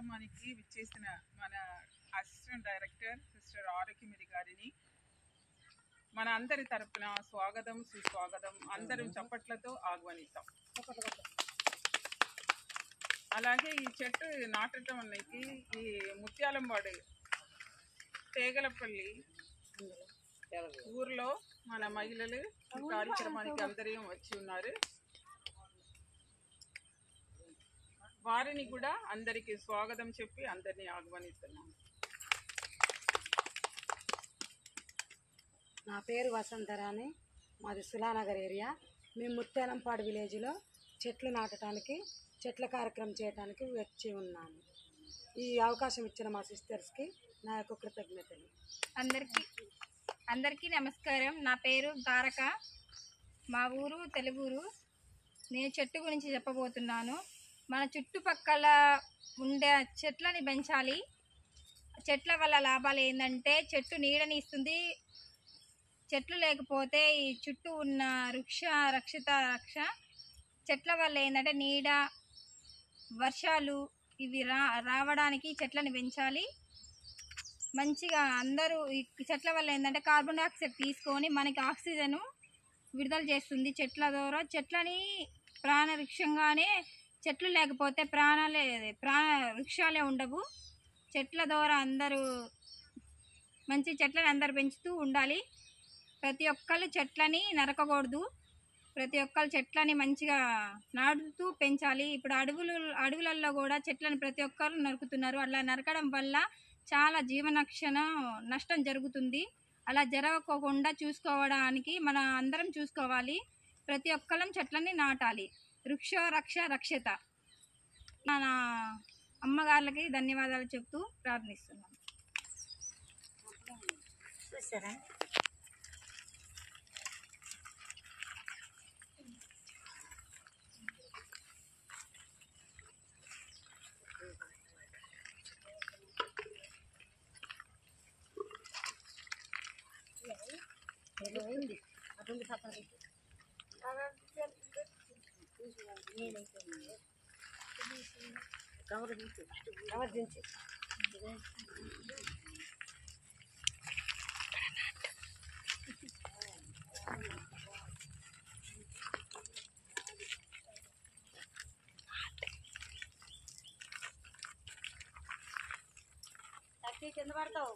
కార్యక్రమానికి విచ్చేసిన మన అసిస్టెంట్ డైరెక్టర్ సిస్టర్ ఆరోగ్యమిరి గారిని మన అందరి తరపున స్వాగతం సుస్వాగతం అందరం చప్పట్లతో ఆహ్వానిస్తాం. అలాగే ఈ చెట్టు నాటడం అనేది ఈ ముత్యాలంవాడు తేగలపల్లి ఊర్లో మన మహిళలు ఈ కార్యక్రమానికి అందరూ వచ్చి ఉన్నారు. వారిని కూడా అందరికీ స్వాగతం చెప్పి అందరినీ ఆహ్వానిస్తున్నాం. నా పేరు వసంతరాణి, మాది సులానగర్ ఏరియా. మేము ముత్యాలంపాడు విలేజ్లో చెట్లు నాటడానికి చెట్ల కార్యక్రమం చేయడానికి వచ్చి ఉన్నాను. ఈ అవకాశం ఇచ్చిన మా సిస్టర్స్కి నా యొక్క కృతజ్ఞతలు. అందరికీ నమస్కారం. నా పేరు తారక, మా ఊరు తెలుగూరు. నేను చెట్టు గురించి చెప్పబోతున్నాను. మన చుట్టుపక్కల ఉండే చెట్లని పెంచాలి. చెట్ల వల్ల లాభాలు ఏంటంటే చెట్టు నీడని ఇస్తుంది. చెట్లు లేకపోతే ఈ చుట్టూ ఉన్న వృక్ష చెట్ల వల్ల ఏంటంటే నీడ, వర్షాలు ఇవి రావడానికి చెట్లను పెంచాలి. మంచిగా అందరూ ఈ చెట్ల వల్ల ఏంటంటే కార్బన్ డైఆక్సైడ్ తీసుకొని మనకి ఆక్సిజన్ విడుదల చేస్తుంది. చెట్ల ద్వారా చెట్లని ప్రాణవృక్షంగానే, చెట్లు లేకపోతే వృక్షాలే ఉండవు. చెట్ల ద్వారా అందరూ మంచి చెట్లను అందరూ పెంచుతూ ఉండాలి. ప్రతి ఒక్కరు చెట్లని నరకకూడదు. ప్రతి ఒక్కరు చెట్లని మంచిగా నాటుతూ పెంచాలి. ఇప్పుడు అడవులలో కూడా చెట్లను ప్రతి ఒక్కరు నరుకుతున్నారు. అలా నరకడం వల్ల చాలా నష్టం జరుగుతుంది. అలా జరగకోకుండా చూసుకోవడానికి మన అందరం చూసుకోవాలి. ప్రతి ఒక్కరం చెట్లని నాటాలి. వృక్షో రక్ష రక్షిత. మన అమ్మగారులకి ధన్యవాదాలు చెప్తూ ప్రార్థిస్తున్నాను. కింద పడతావు.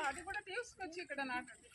అది కూడా తీసుకొచ్చి ఇక్కడ నాటండి.